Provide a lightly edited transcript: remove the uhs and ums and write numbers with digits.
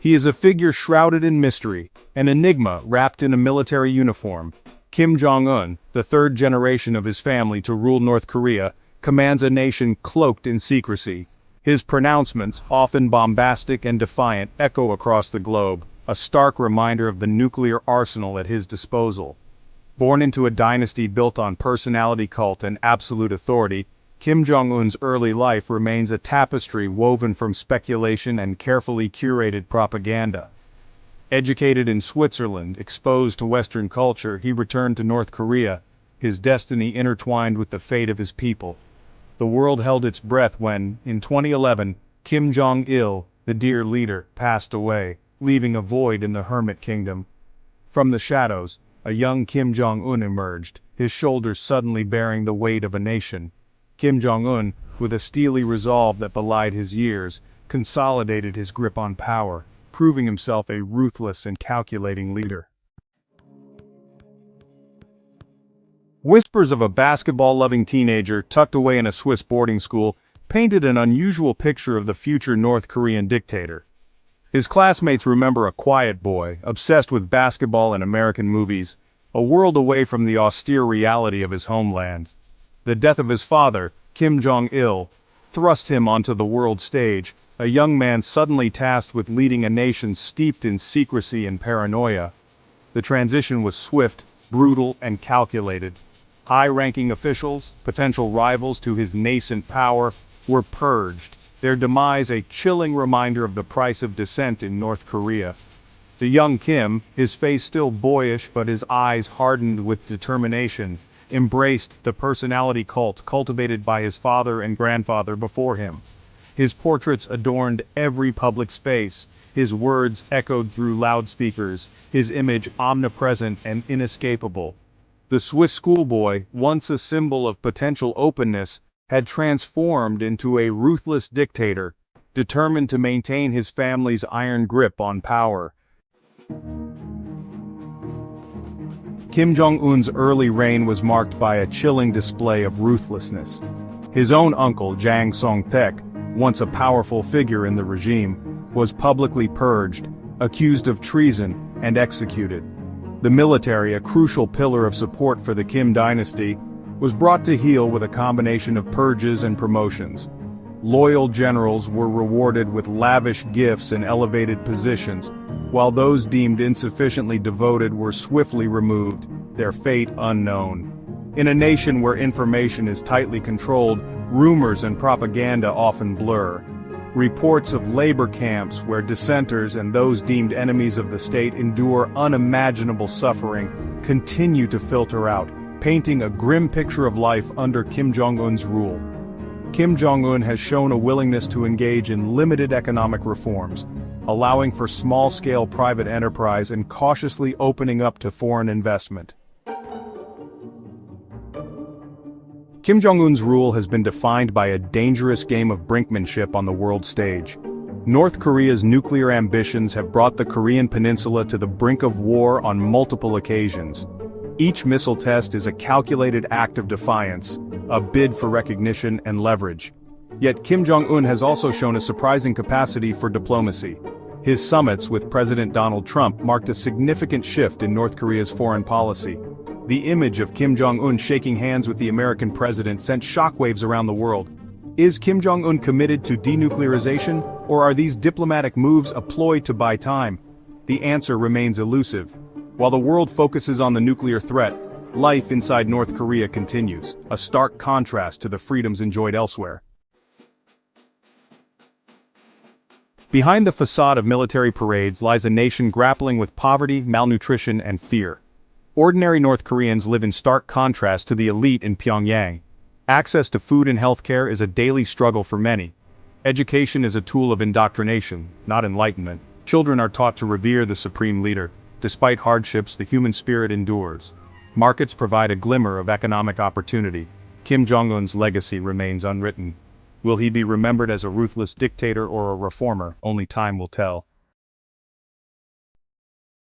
He is a figure shrouded in mystery, an enigma wrapped in a military uniform. Kim Jong Un, the third generation of his family to rule North Korea, commands a nation cloaked in secrecy. His pronouncements, often bombastic and defiant, echo across the globe, a stark reminder of the nuclear arsenal at his disposal. Born into a dynasty built on personality cult and absolute authority, Kim Jong Un's early life remains a tapestry woven from speculation and carefully curated propaganda. Educated in Switzerland, exposed to Western culture, he returned to North Korea, his destiny intertwined with the fate of his people. The world held its breath when, in 2011, Kim Jong-il, the dear leader, passed away, leaving a void in the Hermit Kingdom. From the shadows, a young Kim Jong-un emerged, his shoulders suddenly bearing the weight of a nation. Kim Jong-un, with a steely resolve that belied his years, consolidated his grip on power, proving himself a ruthless and calculating leader. Whispers of a basketball-loving teenager tucked away in a Swiss boarding school painted an unusual picture of the future North Korean dictator. His classmates remember a quiet boy, obsessed with basketball and American movies, a world away from the austere reality of his homeland. The death of his father, Kim Jong-il, thrust him onto the world stage, a young man suddenly tasked with leading a nation steeped in secrecy and paranoia. The transition was swift, brutal, and calculated. High-ranking officials, potential rivals to his nascent power, were purged, their demise a chilling reminder of the price of dissent in North Korea. The young Kim, his face still boyish but his eyes hardened with determination, embraced the personality cult cultivated by his father and grandfather before him. His portraits adorned every public space, his words echoed through loudspeakers, his image omnipresent and inescapable. The Swiss schoolboy, once a symbol of potential openness, had transformed into a ruthless dictator, determined to maintain his family's iron grip on power. Kim Jong-un's early reign was marked by a chilling display of ruthlessness. His own uncle, Jang Song-taek, once a powerful figure in the regime, was publicly purged, accused of treason, and executed. The military, a crucial pillar of support for the Kim dynasty, was brought to heel with a combination of purges and promotions. Loyal generals were rewarded with lavish gifts and elevated positions, while those deemed insufficiently devoted were swiftly removed, their fate unknown. In a nation where information is tightly controlled, rumors and propaganda often blur. Reports of labor camps where dissenters and those deemed enemies of the state endure unimaginable suffering continue to filter out, painting a grim picture of life under Kim Jong-un's rule. Kim Jong-un has shown a willingness to engage in limited economic reforms, allowing for small-scale private enterprise and cautiously opening up to foreign investment. Kim Jong-un's rule has been defined by a dangerous game of brinkmanship on the world stage. North Korea's nuclear ambitions have brought the Korean peninsula to the brink of war on multiple occasions. Each missile test is a calculated act of defiance, a bid for recognition and leverage. Yet Kim Jong-un has also shown a surprising capacity for diplomacy. His summits with President Donald Trump marked a significant shift in North Korea's foreign policy. The image of Kim Jong-un shaking hands with the American president sent shockwaves around the world. Is Kim Jong-un committed to denuclearization, or are these diplomatic moves a ploy to buy time? The answer remains elusive. While the world focuses on the nuclear threat, life inside North Korea continues, a stark contrast to the freedoms enjoyed elsewhere. Behind the facade of military parades lies a nation grappling with poverty, malnutrition, and fear. Ordinary North Koreans live in stark contrast to the elite in Pyongyang. Access to food and healthcare is a daily struggle for many. Education is a tool of indoctrination, not enlightenment. Children are taught to revere the supreme leader. Despite hardships, the human spirit endures. Markets provide a glimmer of economic opportunity. Kim Jong-un's legacy remains unwritten. Will he be remembered as a ruthless dictator or a reformer? Only time will tell.